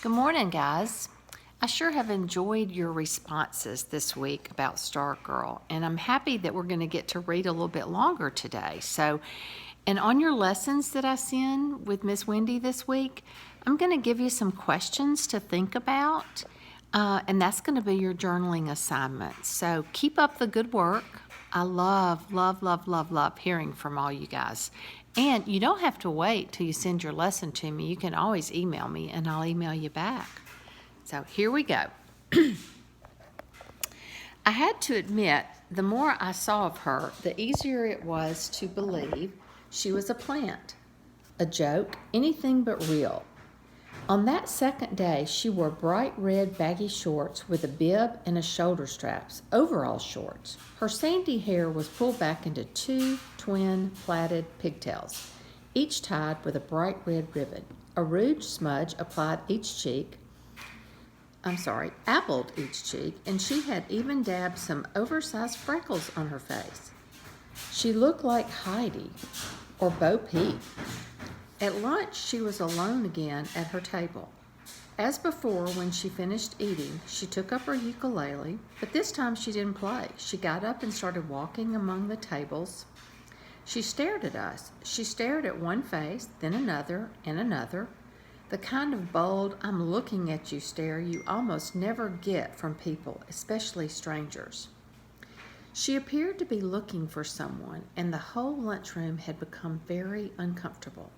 Good morning, guys. I sure have enjoyed your responses this week about Stargirl, and I'm happy that we're going to get to read a little bit longer today. And on your lessons that I send with Miss Wendy this week, I'm going to give you some questions to think about, and that's going to be your journaling assignment. So keep up the good work. I love hearing from all you guys. And you don't have to wait till you send your lesson to me. You can always email me and I'll email you back. So here we go. I had to admit, the more I saw of her, the easier it was to believe she was a plant, a joke, anything but real. On that second day, she wore bright red baggy shorts with a bib and a shoulder straps, overall shorts. Her sandy hair was pulled back into two twin plaited pigtails, each tied with a bright red ribbon. A rouge smudge appled appled each cheek, and she had even dabbed some oversized freckles on her face. She looked like Heidi or Bo Peep. At lunch, she was alone again at her table. As before, when she finished eating, she took up her ukulele, but this time she didn't play. She got up and started walking among the tables. She stared at us. She stared at one face, then another, and another. The kind of bold, I'm looking at you stare you almost never get from people, especially strangers. She appeared to be looking for someone, and the whole lunchroom had become very uncomfortable.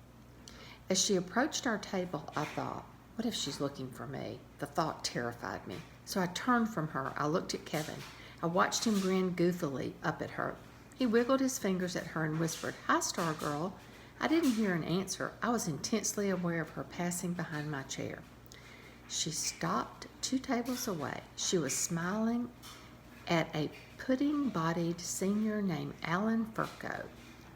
As she approached our table, I thought, what if she's looking for me? The thought terrified me. So I turned from her. I looked at Kevin. I watched him grin goofily up at her. He wiggled his fingers at her and whispered, "Hi, Stargirl." I didn't hear an answer. I was intensely aware of her passing behind my chair. She stopped 2 tables away. She was smiling at a pudding-bodied senior named Alan Furco.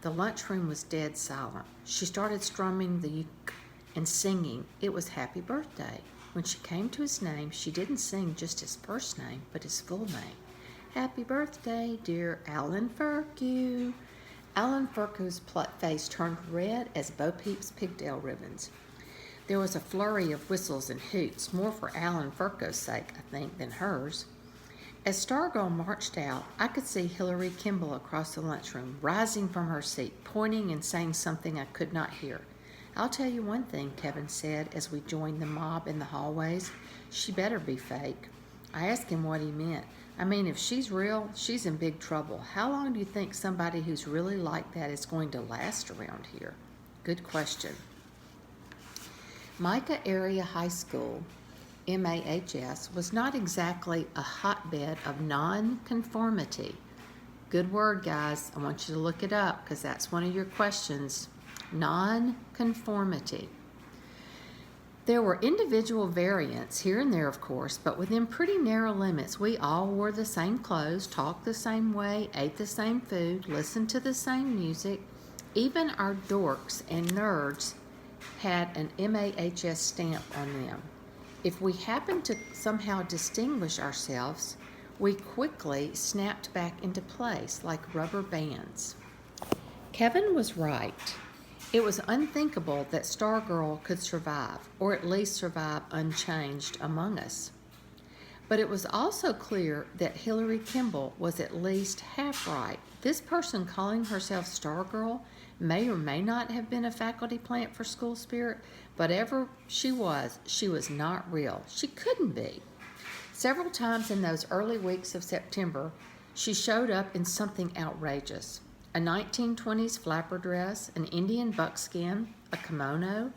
The lunchroom was dead silent. She started strumming the uke and singing. It was Happy Birthday. When she came to his name, she didn't sing just his first name, but his full name. Happy birthday, dear Alan Furco. Alan Furco's face turned red as Bo Peep's pigtail ribbons. There was a flurry of whistles and hoots, more for Alan Furco's sake, I think, than hers. As Stargirl marched out, I could see Hillary Kimball across the lunchroom, rising from her seat, pointing and saying something I could not hear. "I'll tell you one thing," Kevin said as we joined the mob in the hallways. "She better be fake." I asked him what he meant. "I mean, if she's real, she's in big trouble. How long do you think somebody who's really like that is going to last around here?" Good question. Micah Area High School, MAHS, was not exactly a hotbed of non-conformity. Good word, guys. I want you to look it up because that's one of your questions. Non-conformity. There were individual variants here and there, of course, but within pretty narrow limits. We all wore the same clothes, talked the same way, ate the same food, listened to the same music. Even our dorks and nerds had an MAHS stamp on them. If we happened to somehow distinguish ourselves, we quickly snapped back into place like rubber bands. Kevin was right. It was unthinkable that Stargirl could survive, or at least survive unchanged among us. But it was also clear that Hillary Kimball was at least half right. This person calling herself Stargirl may or may not have been a faculty plant for school spirit, but ever she was not real. She couldn't be. Several times in those early weeks of September, she showed up in something outrageous. A 1920s flapper dress, an Indian buckskin, a kimono.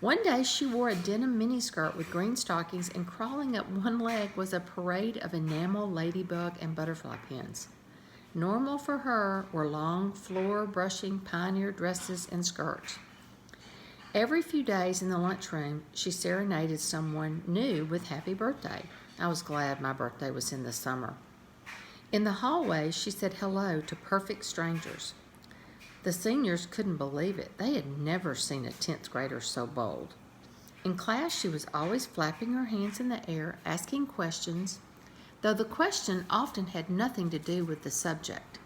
One day she wore a denim miniskirt with green stockings, and crawling up one leg was a parade of enamel, ladybug, and butterfly pins. Normal for her were long, floor-brushing pioneer dresses and skirts. Every few days in the lunchroom, she serenaded someone new with happy birthday. I was glad my birthday was in the summer. In the hallway, she said hello to perfect strangers. The seniors couldn't believe it. They had never seen a 10th grader so bold. In class, she was always flapping her hands in the air, asking questions, though the question often had nothing to do with the subject.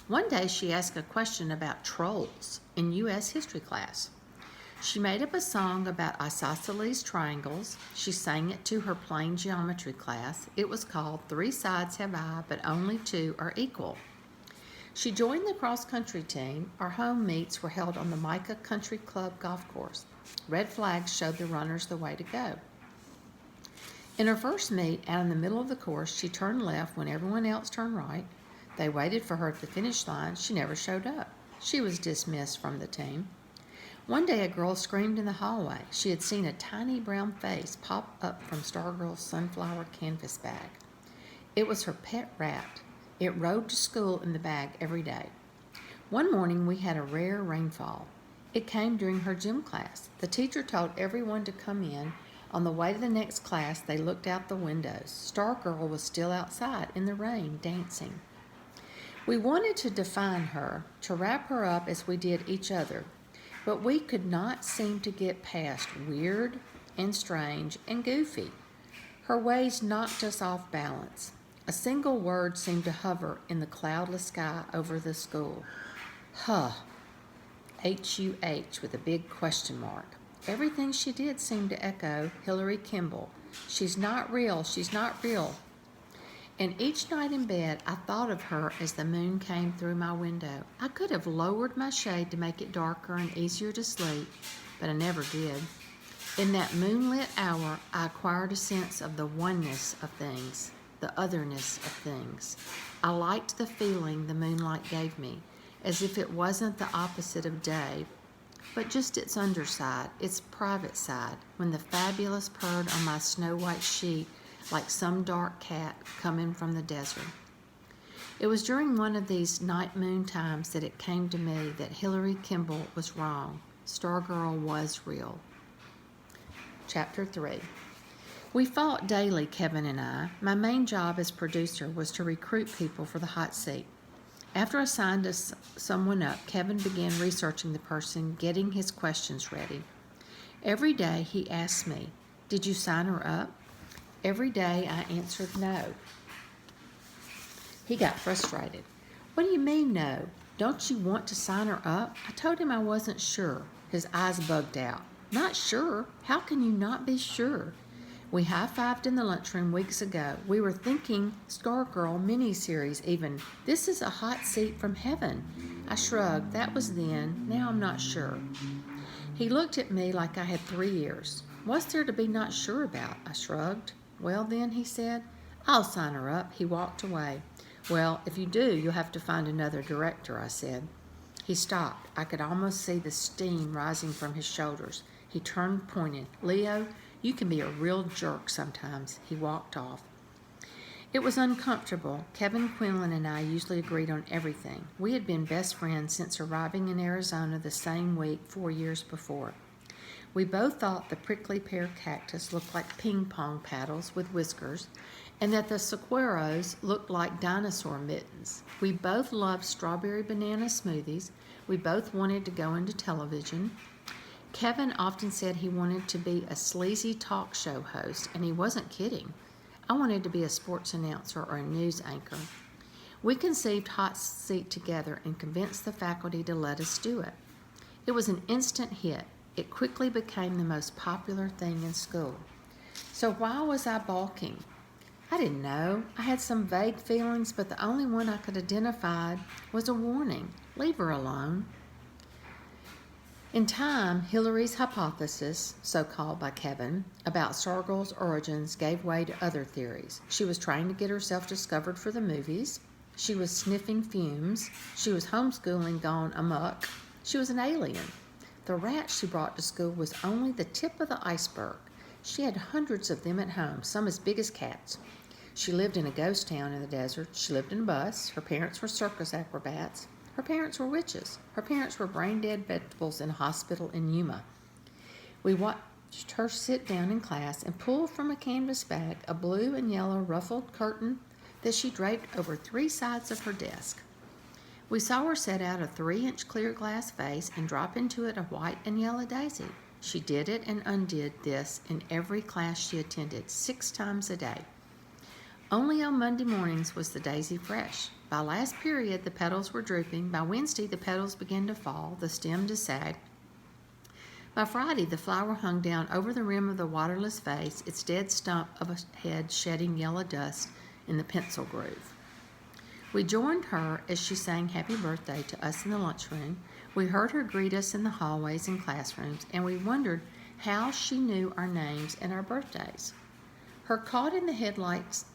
One day, she asked a question about trolls in U.S. history class. She made up a song about isosceles triangles. She sang it to her plane geometry class. It was called Three Sides Have I, but Only Two Are Equal. She joined the cross-country team. Our home meets were held on the Micah Country Club golf course. Red flags showed the runners the way to go. In her first meet, out in the middle of the course, she turned left when everyone else turned right. They waited for her at the finish line. She never showed up. She was dismissed from the team. One day a girl screamed in the hallway. She had seen a tiny brown face pop up from Stargirl's sunflower canvas bag. It was her pet rat. It rode to school in the bag every day. One morning we had a rare rainfall. It came during her gym class. The teacher told everyone to come in. On the way to the next class, they looked out the windows. Stargirl was still outside in the rain, dancing. We wanted to define her, to wrap her up as we did each other, but we could not seem to get past weird and strange and goofy. Her ways knocked us off balance. A single word seemed to hover in the cloudless sky over the school. Huh. H-U-H with a big question mark. Everything she did seemed to echo Hillary Kimball. She's not real, she's not real. And each night in bed, I thought of her as the moon came through my window. I could have lowered my shade to make it darker and easier to sleep, but I never did. In that moonlit hour, I acquired a sense of the oneness of things, the otherness of things. I liked the feeling the moonlight gave me, as if it wasn't the opposite of day, but just its underside, its private side, when the fabulous purred on my snow-white sheet like some dark cat coming from the desert. It was during one of these night moon times that it came to me that Hillary Kimball was wrong. Stargirl was real. Chapter 3. We fought daily, Kevin and I. My main job as producer was to recruit people for the hot seat. After I signed someone up, Kevin began researching the person, getting his questions ready. Every day he asked me, "Did you sign her up?" Every day I answered no. He got frustrated. "What do you mean no? Don't you want to sign her up?" I told him I wasn't sure. His eyes bugged out. "Not sure? How can you not be sure?" We high-fived in the lunchroom weeks ago. We were thinking Stargirl miniseries even. This is a hot seat from heaven. I shrugged. That was then. Now I'm not sure. He looked at me like I had 3 years. What's there to be not sure about? I shrugged. "Well then," he said, "I'll sign her up." He walked away. "Well, if you do, you'll have to find another director," I said. He stopped. I could almost see the steam rising from his shoulders. He turned, pointed. "Leo, you can be a real jerk sometimes." He walked off. It was uncomfortable. Kevin Quinlan and I usually agreed on everything. We had been best friends since arriving in Arizona the same week 4 years before. We both thought the prickly pear cactus looked like ping pong paddles with whiskers, and that the saguaros looked like dinosaur mittens. We both loved strawberry banana smoothies. We both wanted to go into television. Kevin often said he wanted to be a sleazy talk show host, and he wasn't kidding. I wanted to be a sports announcer or a news anchor. We conceived Hot Seat together and convinced the faculty to let us do it. It was an instant hit. It quickly became the most popular thing in school. So why was I balking? I didn't know. I had some vague feelings, but the only one I could identify was a warning. Leave her alone. In time, Hillary's hypothesis, so called by Kevin, about Stargirl's origins gave way to other theories. She was trying to get herself discovered for the movies. She was sniffing fumes. She was homeschooling gone amok. She was an alien. The rat she brought to school was only the tip of the iceberg. She had hundreds of them at home, some as big as cats. She lived in a ghost town in the desert. She lived in a bus. Her parents were circus acrobats. Her parents were witches. Her parents were brain-dead vegetables in a hospital in Yuma. We watched her sit down in class and pull from a canvas bag a blue and yellow ruffled curtain that she draped over 3 sides of her desk. We saw her set out a 3-inch clear glass vase and drop into it a white and yellow daisy. She did it and undid this in every class she attended, 6 times a day. Only on Monday mornings was the daisy fresh. By last period, the petals were drooping. By Wednesday, the petals began to fall, the stem to sag. By Friday, the flower hung down over the rim of the waterless vase, its dead stump of a head shedding yellow dust in the pencil groove. We joined her as she sang happy birthday to us in the lunchroom. We heard her greet us in the hallways and classrooms, and we wondered how she knew our names and our birthdays. Her caught in the headlights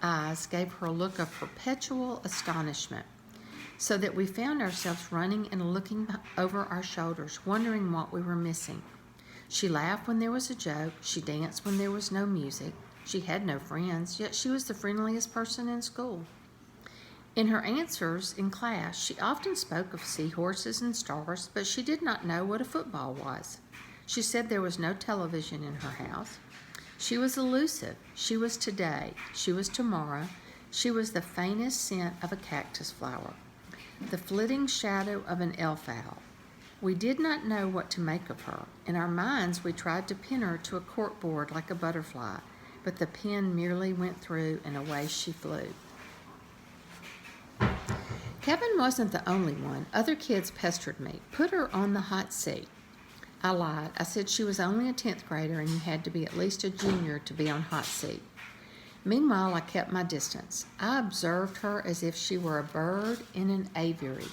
eyes gave her a look of perpetual astonishment, so that we found ourselves running and looking over our shoulders, wondering what we were missing. She laughed when there was a joke. She danced when there was no music. She had no friends, yet she was the friendliest person in school. In her answers in class, she often spoke of seahorses and stars, but she did not know what a football was. She said there was no television in her house. She was elusive. She was today. She was tomorrow. She was the faintest scent of a cactus flower, the flitting shadow of an elf owl. We did not know what to make of her. In our minds, we tried to pin her to a corkboard like a butterfly, but the pin merely went through and away she flew. Kevin wasn't the only one. Other kids pestered me. Put her on the hot seat. I lied. I said she was only a 10th grader and you had to be at least a junior to be on hot seat. Meanwhile, I kept my distance. I observed her as if she were a bird in an aviary.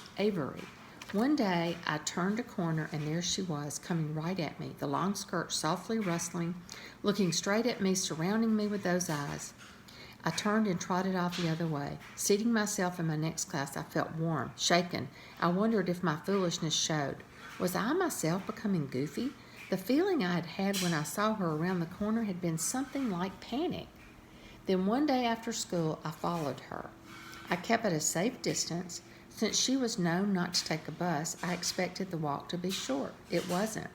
One day, I turned a corner and there she was, coming right at me, the long skirt softly rustling, looking straight at me, surrounding me with those eyes. I turned and trotted off the other way. Seating myself in my next class, I felt warm, shaken. I wondered if my foolishness showed. Was I myself becoming goofy? The feeling I had had when I saw her around the corner had been something like panic. Then one day after school, I followed her. I kept at a safe distance. Since she was known not to take a bus, I expected the walk to be short. It wasn't.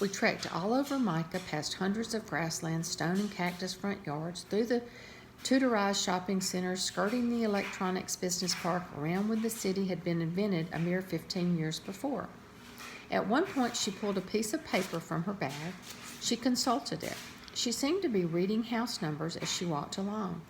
We trekked all over Micah, past hundreds of grasslands, stone and cactus front yards, through the Tutorized shopping centers, skirting the electronics business park, around when the city had been invented a mere 15 years before. At one point, she pulled a piece of paper from her bag. She consulted it. She seemed to be reading house numbers as she walked along.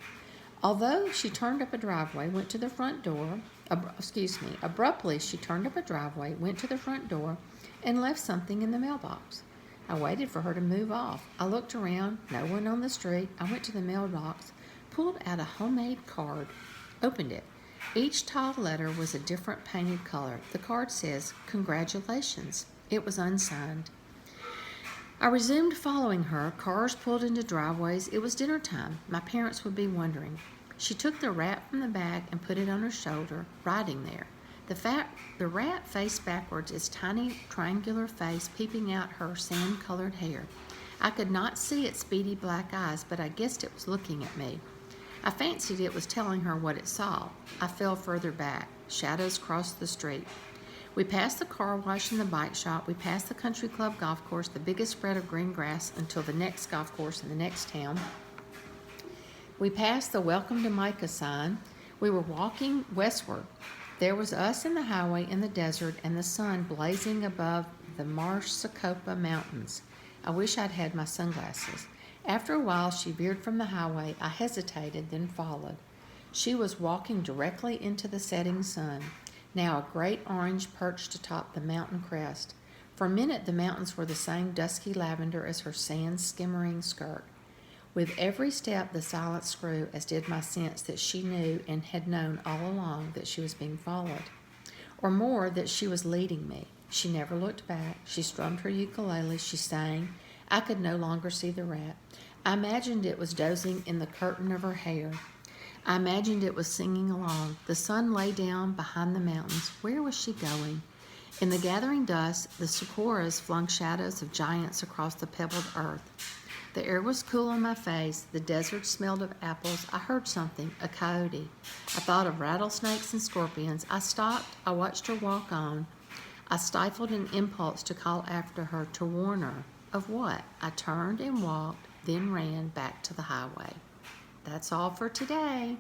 Although she turned up a driveway, went to the front door, abruptly she turned up a driveway, went to the front door, and left something in the mailbox. I waited for her to move off. I looked around, no one on the street. I went to the mailbox, pulled out a homemade card, opened it. Each tile letter was a different painted color. The card says, "Congratulations." It was unsigned. I resumed following her. Cars pulled into driveways. It was dinner time. My parents would be wondering. She took the rat from the bag and put it on her shoulder, writing there. The rat faced backwards, its tiny triangular face peeping out her sand-colored hair. I could not see its beady black eyes, but I guessed it was looking at me. I fancied it was telling her what it saw. I fell further back. Shadows crossed the street. We passed the car wash and the bike shop. We passed the country club golf course, the biggest spread of green grass until the next golf course in the next town. We passed the Welcome to Micah sign. We were walking westward. There was us in the highway in the desert and the sun blazing above the Marsacopa Mountains. I wish I'd had my sunglasses. After a while, she veered from the highway. I hesitated, then followed. She was walking directly into the setting sun. Now a great orange perched atop the mountain crest. For a minute, the mountains were the same dusky lavender as her sand-skimmering skirt. With every step, the silence grew, as did my sense that she knew and had known all along that she was being followed. Or more, that she was leading me. She never looked back. She strummed her ukulele. She sang. I could no longer see the rat. I imagined it was dozing in the curtain of her hair. I imagined it was singing along. The sun lay down behind the mountains. Where was she going? In the gathering dusk, the sakuras flung shadows of giants across the pebbled earth. The air was cool on my face. The desert smelled of apples. I heard something, a coyote. I thought of rattlesnakes and scorpions. I stopped. I watched her walk on. I stifled an impulse to call after her, to warn her. Of what? I turned and walked, then ran back to the highway. That's all for today.